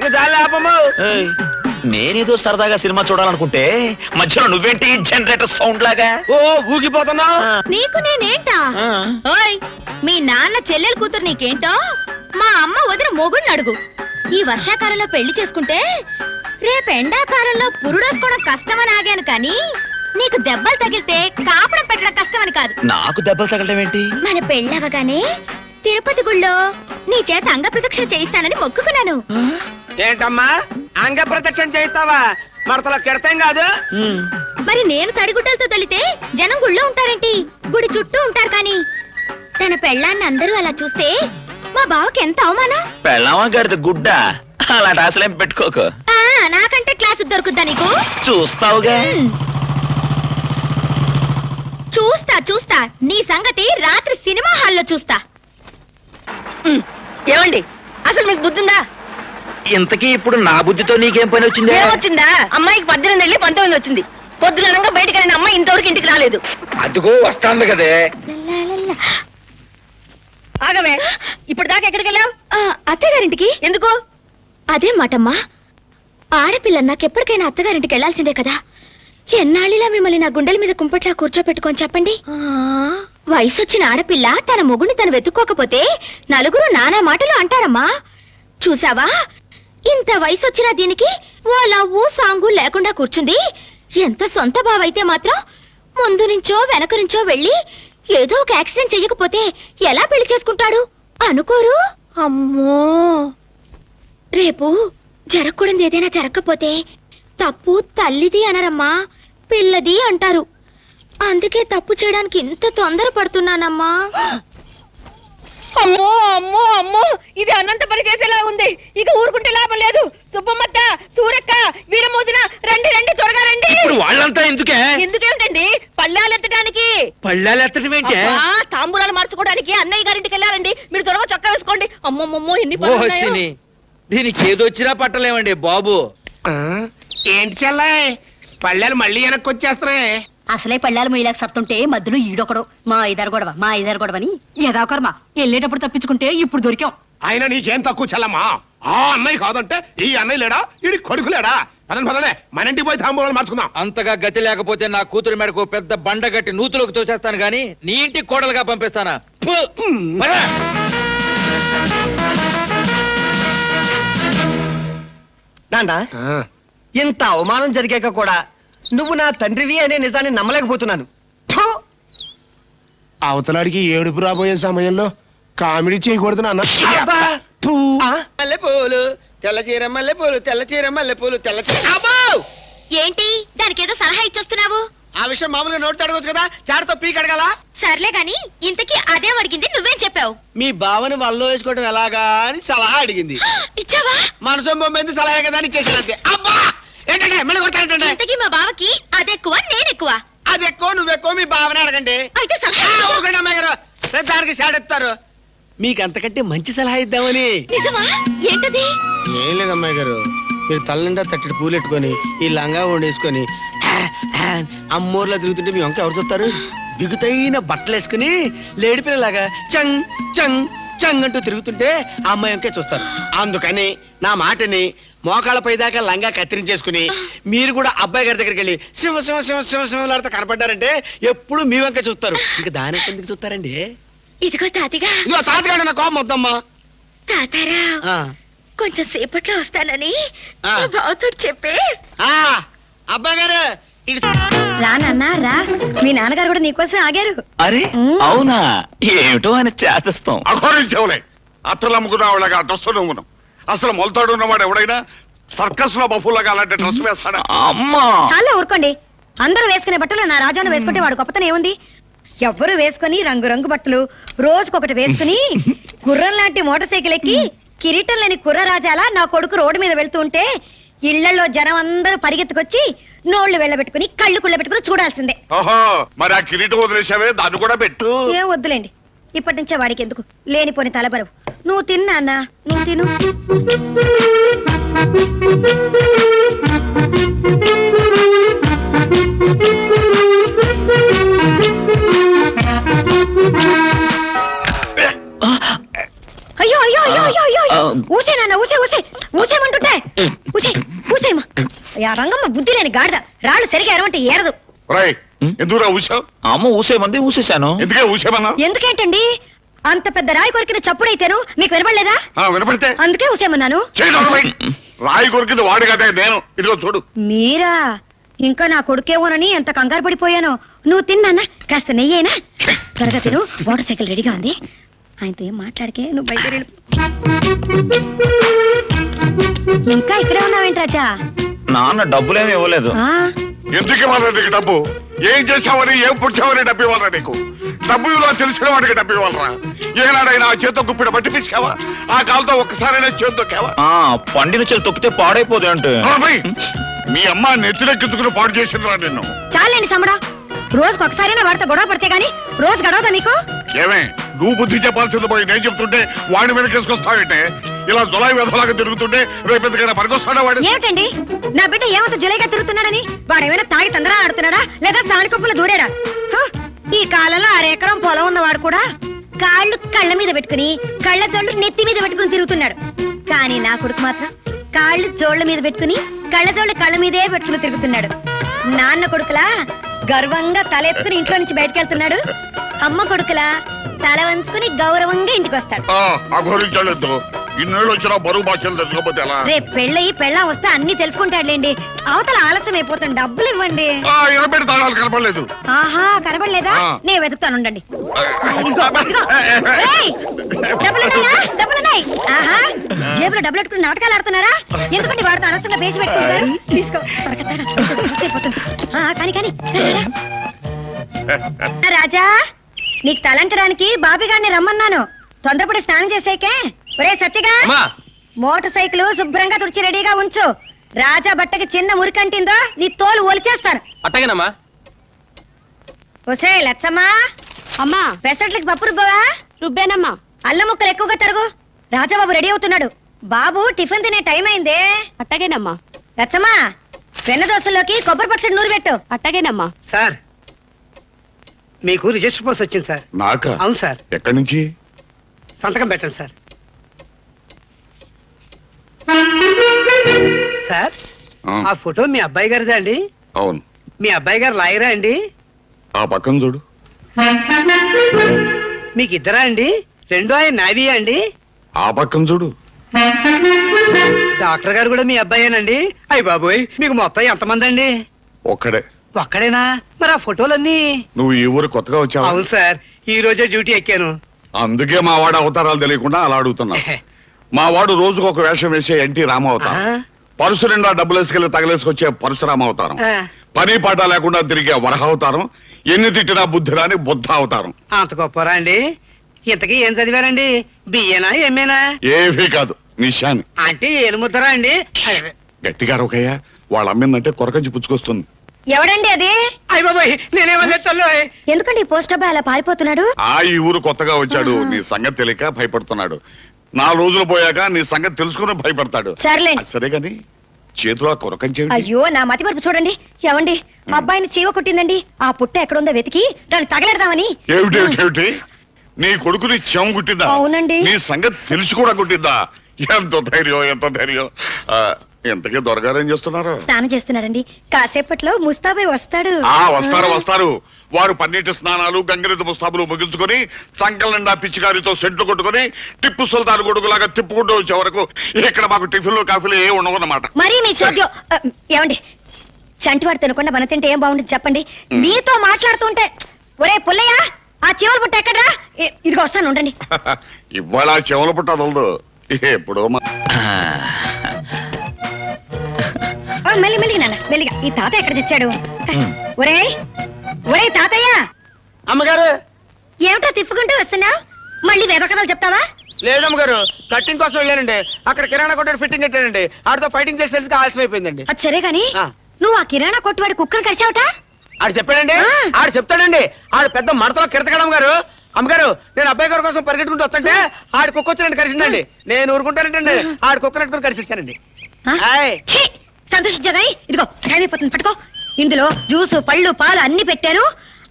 ఇంక దాని ఆపము. నేనేదో సరదాగా సినిమా చూడాలనుకుంటే మధ్యలో నువ్వేంటి జనరేటర్ సౌండ్ లాగా ఓ ఊగిపోతున్నా. నీకు నేనేంటా? ఓయ్, మీ నాన్న చెల్లెలు కూతురు నీకేంటో మా అమ్మ వదిన మొగుడిని అడుగు. ఈ వర్షాకాలంలో పెళ్లి చేసుకుంటే రేపు ఎండాకాలంలో పురుడోసుకోవడం కష్టమని ఆగాను కానీ నీకు దెబ్బలు తగిలితే కాపడం పెట్టడం కష్టమని కాదు. నాకు దెబ్బలు తగలడం ఏంటి? మన పెళ్ళవగానే తిరుపతి గుళ్ళో నీ చేత అంగ ప్రదక్షిణ చేయిస్తానని మొక్కుకున్నాను. ఏంటమ్మా అంగ ప్రదక్షిణ చేస్తావా? మడతలో కెడతాం కాదు. మరి నేను తడిగుడ్డలతో తలితే జనం గుళ్ళో ఉంటారేంటి? గుడి చుట్టూ ఉంటారు కానీ తన పెళ్ళాన్ని అందరూ అలా చూస్తే మా బావకి ఎంత అవమానం. పెళ్ళామా గారిది గుడ్డ, అలాంటి ఆశలేం పెట్టుకోకు. నాకంటే క్లాసు దొరుకుద్దా నీకు? చూస్తావుగా. చూస్తా చూస్తా నీ సంగతి రాత్రి సినిమా హాల్లో చూస్తా. ఏమండి, అసలు మీకు బుద్ధుందా? ఇంతకీ ఇప్పుడు నా బుద్ధితో నీకేం పని వచ్చింది? ఏమొచ్చిందా? అమ్మాయికి 18 వెళ్ళి 19 వచ్చింది. పొద్దుననగా బయటకు వెళ్ళిన అమ్మాయి ఇంతవరకు ఇంటికి రాలేదు. అదిగో వస్తాంది కదే. ఆగవే, ఇప్పుడు దాకా ఎక్కడికి వెళ్ళావు? అత్తగారింటికి. ఎందుకు? అదే మాటమ్మా, ఆడపిల్ల నాకెప్పటికైనా అత్తగారింటికి వెళ్లాల్సిందే కదా. ఎన్నాళ్ళిలా మిమ్మల్ని నా గుండెల మీద కుంపట్లా కూర్చోపెట్టుకొని చెప్పండి. వయసొచ్చిన ఆడపిల్ల తన మొగుడిని తను వెతుక్కోకపోతే నలుగురు నానా మాటలు అంటారమ్మా. చూసావా, ఇంత వయసొచ్చినా దీనికి ఓ లవ్వు సాంగు లేకుండా కూర్చుంది. ఎంత సొంత బావైతే మాత్రం ముందు నుంచో వెనక నుంచో వెళ్ళి ఏదో ఒక యాక్సిడెంట్ చెయ్యకపోతే ఎలా పెళ్లి చేసుకుంటాడు అనుకోరు? అమ్మో, రేపు జరగకూడదు ఏదైనా జరగకపోతే తప్పు తల్లిది అనరమ్మా, పిల్లది అంటారు. అందుకే తప్పు చేయడానికి ఇంత తొందర పడుతున్నానమ్మా. అమ్మో అమ్మో అమ్మో, ఇది అనంత పని చేసేలా ఉంది. ఇక ఊరుకుంటే లాభం లేదు. సుబ్బమ్మత్త, సూరక్క, వీరమోదిన, రండి రండి, త్వరగా రండి. వాళ్ళంతా ఎందుకే? ఎందుకేమిటండి? పళ్ళాలెత్తడానికి. పళ్ళాలెత్తడం ఏంటి? తాంబూలాలు మార్చుకోవడానికి అన్నయ్య గారింటికి వెళ్ళాలండి. మీరు త్వరగా చొక్కా వేసుకోండి. అమ్మమ్మమ్మో, ఎన్ని పనులు. దీనికి ఏదొచ్చినా పట్టలేమండి బాబు. ఏంటి చెల్లాయ్, పళ్ళాలు మళ్ళీ వెనక్కి వచ్చేస్తున్నాయి. అసలే పళ్ళాలు మొయ్యలేక సత్తుంటే మధ్యలో ఈడొకడు మా ఇద్దరు గొడవని ఏదో కర్మ. వెళ్ళేటప్పుడు తప్పించుకుంటే ఇప్పుడు దొరికాం. ఆయన నీకేం తక్కువ చెల్లమ్మా? ఆ అన్నయ్య కాదంటే ఈ అన్నయ్య లేడా? ఈ కొడుకు లేడా? పదనే మన ఇంటికి పోయి తాంబూలాలు మార్చుకుందాం. అంతగా గతి లేకపోతే నా కూతురు మెడకు పెద్ద బండ గట్టి నూతులోకి తోసేస్తాను గాని నీ ఇంటికి కోడలుగా పంపిస్తానా? నాన్న, ఇంత అవమానం జరిగాక కూడా నువ్వు నా తండ్రివి అనే నిజాన్ని నమ్మలేకపోతున్నాను. అవతలాడికి ఏడుపు రాబోయే సమయంలో కామెడీ చేయకూడదు నాన్న. మల్లెపూలు తెల్ల చీర, మల్లెపూలు తెల్ల చీర, మల్లెపూలు తెల్ల చీర. ఏంటి దానికి ఏదో సలహా ఇచ్చొస్తున్నావు? ఆ విషయం మామూలుగా నోటి అడగొచ్చు కదా, చాటతో పీక్ అడగాల. సర్లే గాని ఇంతకీ అదే అడిగింది, నువ్వేం చెప్పావు? మీ బావని వల్లో వేసుకోవడం ఎలాగా అని సలహా అడిగింది. ఇచ్చావా? మనసు బొమ్మింది సలహా కదా అని చేసినంతే. అబ్బా, ఏంటంటే మళ్ళీ కొడతానంటే? ఇంతకీ మా బావకి అదెక్కువ నేనెక్కువ? అది ఎక్కువ నువ్వెక్కువ, మీ బావని అడగండి. అయితే సలహా అమ్మాయి గారు ప్రతిదానికి సాడెత్తారు. మీకు అంతకంటే మంచి సలహా ఇద్దామని. నిజమా? ఏంటది? ఏం లేదు అమ్మాయి గారు, మీరు తల్లిండా తట్టడి పూలెట్టుకొని ఈ లంగా వండేసుకొని అమ్మోర్లా తిరుగుతుంటే మీ వంక ఎవరు చూస్తారు? బిగుతైన బట్టలు వేసుకుని లేడి పిల్లలాగా చంగ్ చంగ్ చంగ్ అంటూ తిరుగుతుంటే ఆ అమ్మాయి వంకే చూస్తారు. అందుకని నా మాటని మోకాళ్ళపై దాకా లంగా కత్తిరించేసుకుని మీరు కూడా అబ్బాయి గారి దగ్గరికి వెళ్ళి శివ శివ శివ శివ శివలాడితే కనపడ్డారంటే ఎప్పుడు మీ వంక చూస్తారు. ఇంకా దాని ఎందుకు చూస్తారండి? ఇదిగో తాతిగా. ఇదిగో తాతగాడు నా కోపం వద్దమ్మా. తాతారా, కొంచెం సేపట్లో వస్తానని బావతో చెప్పే. అబ్బాయి గారు రా నాన్న రా, మీ నాన్నగారు కూడా నీకోసం ఆగారు. అరే అవునా? ఏమిటో అని చేతస్తాం. అఘోరించవులే, అట్టలమ్ముకున్న వాళ్ళగా డ్రెస్సులు ఉన్నాం. అసలు మొలతాడు ఉన్నవాడు ఎవడైనా సర్కస్ లో బఫుల్లాగా అలాంటి డ్రెస్ వేస్తాడా? అమ్మా చాలా ఊరుకోండి. అందరూ వేసుకునే బట్టలు నా రాజాను వేసుకుంటే వాడు గొప్పతనం ఏముంది? ఎవ్వరు వేసుకుని రంగు బట్టలు రోజుకొకటి వేసుకుని గుర్రం లాంటి మోటార్ సైకిల్ ఎక్కి కిరీటం లేని కుర్ర రాజాలా నా కొడుకు రోడ్డు మీద వెళ్తూ ఉంటే ఇళ్లలో జనం అందరూ పరిగెత్తుకొచ్చి నోళ్లు వెళ్ళబెట్టుకుని కళ్ళు కుళ్ళ పెట్టుకుని చూడాల్సిందే. ఓహో, మరి ఆ కిరీటం వదిలేసావే, దాన్ని కూడా పెట్టు. ఏం వద్దులేండి, ఇప్పటి నుంచే వాడికి ఎందుకు లేనిపోని తలబరువు. నువ్వు తిన్నా అన్నా, నువ్వు తిను. అయ్యో అయ్యో అయ్యో అయ్యో అయ్యో, ఊసే నాన్న ఊసే ఊసే ఊసేమంటుంటే. ఆ రంగమ్మ బుద్ధి లేని గాడిద రాళ్ళు సరిగా ఎరవంటే ఏరదు. రాయ్ ఎందుకురా ఊసావు? అమ్మ ఊసేమంది ఊసేశాను. ఎందుకే ఊసేమన్నా? ఎందుకేంటండి అంత పెద్ద రాయి కొరికిన చప్పుడైతేను మీకు వినపడలేదా? వినపడితే అందుకే ఊసేమన్నాను. రాయి కొరికింది వాడు కదా నేను. ఇదిగో చూడు. మీరా? ఇంకా నా కొడుకేమోనని ఎంత కంగారు పడిపోయాను. నువ్వు తిన్నా కాస్త నెయ్యేనా? త్వరగా తిను, మోటార్ సైకిల్ రెడీగా ఉంది. ఆయనతో ఏం మాట్లాడికే నువ్వు బయట ఇంకా ఇక్కడే ఉన్నావేంటి రాజా? నాన్న డబ్బులేమి ఇవ్వలేదు. ఎందుకు ఇవ్వాలా నీకు డబ్బు? ఏం చేసావని ఏం పుట్టావని డబ్బు ఇవ్వాలా నీకు? డబ్బు ఇవ్వాలో తెలిసిన వాడికి డబ్బు ఇవ్వాలరా? ఏనాడైనా ఆ చేత్తో గుప్పిడ బట్టి పిసికావా? ఆ కాలుతో ఒక్కసారైనా చేత్తో కేవా? పండిన చెల్లి తొక్కితే పాడైపోదు అంటే. మీ అమ్మ నెత్తినెక్కించుకుని పాడు చేసిందిరా నిన్ను. చాలండి సమ్మడా, రోజుకి ఒకసారైనా వాడితో గొడవ పడితే గాని రోజు గడవదా మీకు? ఏమే నువ్వు బుద్ధి చెప్పాల్సింది పోయి నేను చెప్తుంటే వాడిని వెనకేసుకొస్తావంటే? ఇలా జులై వ్యధలాగా తిరుగుతుంటే రేపు ఎందుకైనా పనికొస్తాడా వాడు? ఏమిటండి నా బిడ్డ ఏమంత జులైగా తిరుగుతున్నాడని? వాడేమైనా తాగి తొందర ఆడుతున్నాడా లేదా సాని కొప్పులు దూరాడా? ఈ కాలంలో 6 ఎకరం పొలం ఉన్నవాడు కూడా కాళ్ళు కళ్ళ మీద పెట్టుకుని కళ్ళ జోళ్ళు నెత్తి మీద పెట్టుకుని తిరుగుతున్నాడు. కానీ నా కొడుకు మాత్రం కాళ్ళు జోళ్ల మీద పెట్టుకుని కళ్ళ జోళ్ళు కళ్ళ మీదే పెట్టుకుని తిరుగుతున్నాడు. నాన్న కొడుకులా గర్వంగా తలెత్తుకుని ఇంట్లో నుంచి బయటకెళ్తున్నాడు. అమ్మ కొడుకులా తల వంచుకుని గౌరవంగా ఇంటికి వస్తాడు. అఘోరించలేదు. ఇన్నేళ్ళు వచ్చినా బరువు భాషలు తెలుసుకోపోతే ఎలా? రేపు పెళ్ళయి పెళ్ళం వస్తే అన్ని తెలుసుకుంటాడులేండి. అవతల ఆలస్యం అయిపోతుంది, డబ్బులు ఇవ్వండి. ఎనబెట్టి తాళాలు కనపడలేదు. ఆహా కనబడలేదా? నేను వెతుకుతాను ఉండండి. ఏయ్, డబ్బులున్నాయా? డబ్బులున్నాయి. ఆహా జేబులో డబ్బులు పెట్టుకుని నాటకాలు ఆడుతున్నారా? ఎందుకంటే వాడితో అనవసరంగా పేసి పెట్టుకుంటారు. తీసుకో కానీ కానీ రాజా, నీకు తలంటడానికి బాబీ గారిని రమ్మన్నాను. తొందరపడి స్నానం చేసేకే. ఒరే సత్తిగా, మోటార్ సైకిల్ శుభ్రంగా తుడిచి రెడీగా ఉంచు. రాజా బట్టకి చిన్న మురికంటిందో నీ తోలు ఒలిచేస్తాను. అట్టగేనమ్మా. ఒసే లచ్చమ్మా, అమ్మా పెసరట్లకి పప్పు రుబ్బవా? రుబ్బేనమ్మా. అల్లం ముక్కలు ఎక్కువగా తరుగు. రాజాబాబు రెడీ అవుతున్నాడు. బాబు టిఫిన్ తినే టైం అయిందే. అట్టగేనమ్మా. లచ్చమ్మా, వెన్న దోశల్లోకి కొబ్బరి పచ్చడి నూరు పెట్టు. అట్టగేనమ్మా. సార్ మీకు రిజిస్టర్ పోస్ట్ వచ్చింది సార్. నాకా? అవును సార్. ఎక్కడి నుంచి? సంతకం పెట్టండి సార్. సార్ ఆ ఫోటో మీ అబ్బాయి గారిదా అండి? అవును. మీ అబ్బాయి గారు లాయరా అండి? ఆ పక్కన చూడు. మీకు ఇద్దరా అండి? రెండో ఆయన నావీయా అండి? ఆ పక్కన చూడు. డాక్టర్ గారు కూడా మీ అబ్బాయేనండి? అయ్య బాబోయ్, మీకు మొత్తం ఎంతమంది అండి? ఒక్కడే. ఒక్కడేనా? మరి ఆ ఫోటోలన్నీ? నువ్వు ఈ ఊరు కొత్తగా వచ్చావా? అవును సార్, ఈ రోజే డ్యూటీ ఎక్కాను. అందుకే మా వాడు అవతారాలు తెలియకుండా అలా అడుగుతున్నా. మా వాడు రోజుకు ఒక వేషం వేసే ఎన్టీ రామావతారం, పరుసు నిండా డబ్బులు వేసుకెళ్లి తగలేసుకొచ్చే పరశురామ అవతారం, పని పాట లేకుండా తిరిగే వరహ అవతారం, ఎన్ని తిట్టినా బుద్ధి రాని బుద్ధ అవతారం. అంత గొప్పరా అండి? ఇంతకీ ఏం చదివారండి? బిఏనా ఎంఏనా? ఏవీ కాదు, నిశాని. అంటే ఏలుముద్దరా అండి? గట్టిగా ఒకయ్యా, వాళ్ళు అమ్మిందంటే కొరకంచి పుచ్చుకొస్తుంది. ఎవడండి అది? అయ్య బాబోయ్, నేనేమన్నా తల్లు. ఎందుకండి ఈ పోస్ట్ అబ్బాయి అలా పారిపోతున్నాడు? ఈ ఊరు కొత్తగా వచ్చాడు, నీ సంగతి తెలియక భయపడుతున్నాడు. 4 రోజులు పోయాక నీ సంగతి తెలుసుకుని భయపడతాడు. సర్లేండి. సరే గాని చేతిలో కొరకంచేవి. అయ్యో నా మతి మరుపు చూడండి. ఏమండి, అబ్బాయిని చీవ కొట్టిందండి. ఆ పుట్ట ఎక్కడుందో వెతికి దాన్ని తగలెడదామని. ఏమిటి నీ కొడుకుని చెం గుట్టిందా? అవునండి. నీ సంగతి తెలిసి కూడా గుట్టిందా? ఎంత ధైర్యం. ఎంతకీ దొరగారు ఏం చేస్తున్నారు? స్నానం చేస్తున్నాడండి. కాసేపట్లో ముస్తాబాయ్ వస్తాడు. వస్తారు. వారు పన్నీటి స్నానాలు గంగిరెద్దు ముస్తాబులు ముగించుకొని సంకల్ నిండా పిచ్చిగారితో సెంట్లు కొట్టుకొని టిప్పు సుల్తాన్ కొడుకులాగా తిప్పుకుంటూ వచ్చే వరకు ఇక్కడ మాకు టిఫిన్లు కాఫీలు ఏ ఉండవన్నమాట. మరి మీ చోద్యం ఏమండి, చంటివాడు తినకుండా మన తింటే ఏం బాగుంటుంది చెప్పండి? మీతో మాట్లాడుతుంటే ఒరే పుల్లయ్య, ఆ చెవులు పుట్ట ఎక్కడ్రా? ఇదిగో వస్తాను ఉండండి. ఇవాళ చెవుల పుట్ట వదలదు ఎప్పుడో. మెల్లిగా నాన్న మెల్లిగా. ఈ తాత ఎక్కడ తెచ్చాడు? ఒరే తాతయ్య. అమ్మగారు, ఏమిటో తిప్పుకుంటూ వస్తున్నావు? మళ్ళీ వేద కథలు చెప్తావా? లేదమ్మగారు, కట్టింగ్ కోసం వెళ్ళానండి. అక్కడ కిరాణా కొట్టాడు ఫిట్టింగ్ పెట్టానండి. ఆడితో ఫైటింగ్ చేసేందుకు ఆలస్యం అయిపోయిందండి. అది సరే గాని నువ్వు ఆ కిరాణా కొట్టువాడి కుక్కను కరిచావుట? ఆడు చెప్పాడండి. ఆడు చెప్తాడండి. ఆడు పెద్ద మడతలో కిరతకడం గారు. అమ్మగారు, నేను అబ్బాయి గారి కోసం పరిగెట్టుకుంటూ వస్తుంటే ఆడు కుక్క వచ్చి నన్ను కరిచిందండి. నేను ఊరుకుంటానంటండి. ఆడు కుక్క నట్టుకుని కరిచేస్తానండి. సంతోషించగాని ఇదిగో టైం అయిపోతుంది, పట్టుకో. ఇందులో జ్యూసు పళ్ళు పాలు అన్ని పెట్టాను.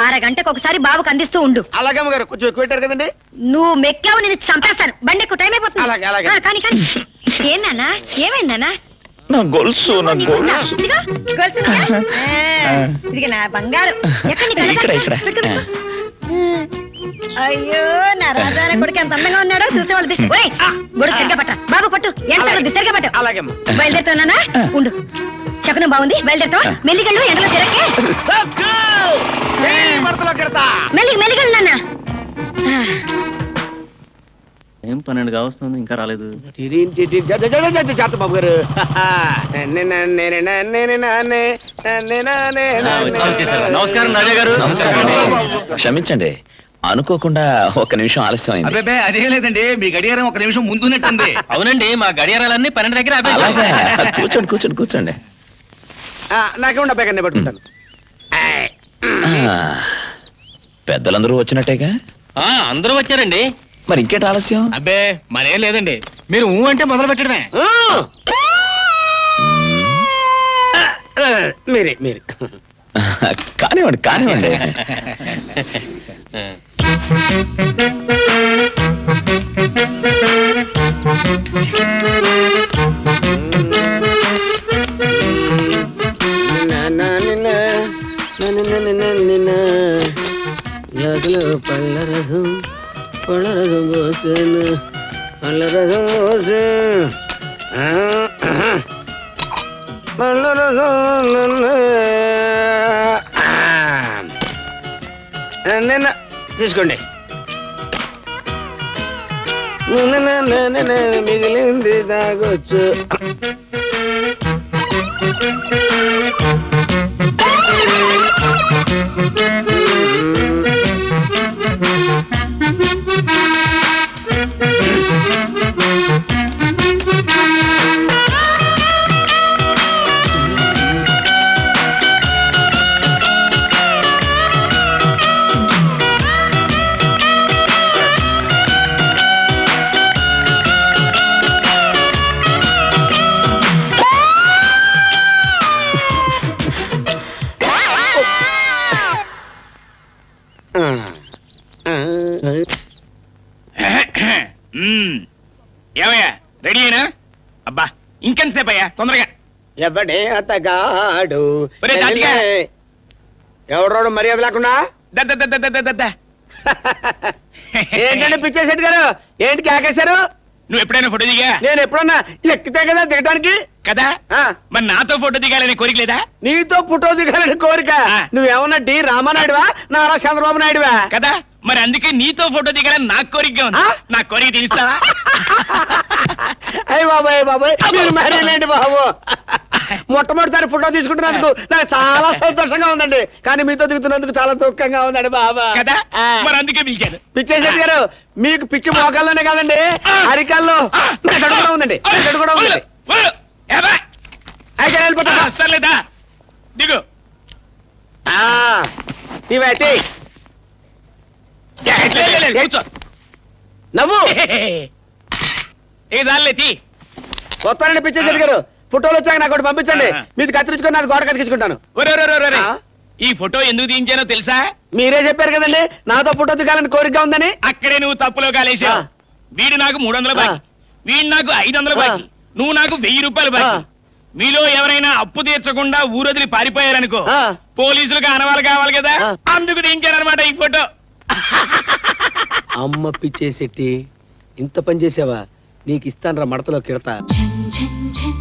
6 గంటకు ఒకసారి బాబుకు అందిస్తూ ఉండు. అలాగే అమ్మగారు, కొంచెం ఎక్కువ పెట్టారు కదండి. నువ్వు మెక్కావు, నేను చంపేస్తాను. బండి ఎక్కువ టైం అయిపోతుంది. అలాగే. కానీ ఏమన్నా ఏమైందన్నా? నా గొలుసు నా గొలుసు ఇదిగో, గొలుసుందా? ఇదిగో నా బంగారు ఎక్కడ నీ కళ్ళ ఇక్కడ, కట్ట? ఇక్కడ. పెట్టుకో. అయ్యో నా రాజానే కొడుకు ఎంత అందంగా ఉన్నాడో చూసేవాళ్ళు దిష్టి ఓయ్, గొడుగు సరిగ్గా పట్ట బాబు పట్టు ఎంత సరిగ్గా పట్టు అలాగేమ్మా. బయలుదేరుతానా ఉండు శకునం బాగుంది బయలుదేరుతావా మెల్లిగళ్ళు ఎండలో తిరగే మెల్లిగళ్ళు నాన్న ఏం 12 కావస్తుంది ఇంకా రాలేదు. జాగ్రత్త బాబు గారు. వచ్చేసారు. నమస్కారం రాజా గారు. క్షమించండి అనుకోకుండా ఒక నిమిషం ఆలస్యం అయింది అబ్బే అదేం లేదండి, మీ గడియారం ఒక నిమిషం ముందున్నట్టుంది. అవునండి, మా గడియారాలన్నీ 12 దగ్గర అలాగా కూర్చోండి కూర్చోండి కూర్చోండి నాకే ఉండ బేగన్నే పట్టుకుంటాను. ఆ, పెద్దలందరూ వచ్చినట్టేగా అందరూ వచ్చారండి. మరి ఇంకేట ఆలస్యం అబ్బే మరేం లేదండి, మీరు ఊ అంటే మొదలు పెట్టడమే. మీరే మీరే కానివ్వండి కానివ్వండి పళ్ళరథం పళ్ళరథం పోసేను పళ్ళరథం పోసే నిన్న తీసుకోండి. మిగిలింది తాగొచ్చు. ఏమయ్యా రెడీ అయినా? అబ్బా ఇంకెంతసేపు అయ్యా తొందరగా. ఎవడే అతగాడు ఒరే తాతిగా. ఎవడోడు మర్యాద లేకుండా the the the the the the the. ఏంటంటే పిచ్చేసేటి గారు ఏంటి కేకేశారు? నువ్వు ఎప్పుడైనా ఫోటో దిగా నేను ఎప్పుడన్నా ఎక్కితే కదా దిగడానికి. కదా ఆ, మరి నాతో ఫోటో దిగాలని కోరిక లేదా? నీతో ఫోటో దిగాలని కోరిక. ఆ. నువ్వేమన్నా డి రామానాయుడువా నారా చంద్రబాబు నాయుడువా? కదా మరి అందుకే నీతో ఫోటో దిగాలని నాకు కోరికగా ఉంది. ఆ? నా కోరిక తీరుస్తావా? అయ్య బాబాయ్ బాబాయ్ మీరు మరేలేండి బాబు. మొట్టమొదటిసారి ఫోటో తీసుకుంటున్నందుకు నాకు చాలా సంతోషంగా ఉందండి, కానీ మీతో దిగుతున్నందుకు చాలా దుఃఖంగా ఉందండి బాబా. కదా ఆ. మరి అందుకే పిలిచాను. పిచ్చేసేటి గారు మీకు పిచ్చి మోకాల్లోనే కాదండి అరికాల్లో మెదడు కూడా ఉందండి. మెదడు కూడా వదలు, ఉందండి. వదలు. ఏబ్బా? అయితే వెళ్ళిపోతా. సర్లేదా దిగు. ఇవైతే లే, లే, లే, కూర్చో. నవ్వు ఏ దానిలే తీ. వస్తానండి పిచ్చేసేటి గారు. ఫోటోలు వచ్చాక నాకు ఒకటి పంపించండి. ఆ. మీది కత్తిరించుకొని నాది గోడ కత్తిరించుకుంటాను. ఒరే, ఒరే, ఒరే, ఒరే. ఆ? ఈ ఫోటో ఎందుకు తీయించానో తెలుసా? మీరే చెప్పారు కదండి నాతో ఫోటో దిగాలని కోరికగా ఉందని. అక్కడే నువ్వు తప్పులో కాలేశావు. ఆ. వీడు నాకు 300 బాకీ, వీడు నాకు 500 ఆ. బాకీ, నువ్వు నాకు 1000 రూపాయలు బాకీ. ఆ. మీలో ఎవరైనా అప్పు తీర్చకుండా ఊరొదిలి పారిపోయారనుకో ఆ. పోలీసులకు ఆనవాళ్ళు కావాలి కదా, ఆ. అందుకు తీయించారనమాట ఈ ఫోటో. అమ్మ పిచ్చేసెట్టి ఇంత పని చేసావా? నీకు ఇస్తాను రా మడతలో కిడతా. ఝన్ ఝన్ ఝన్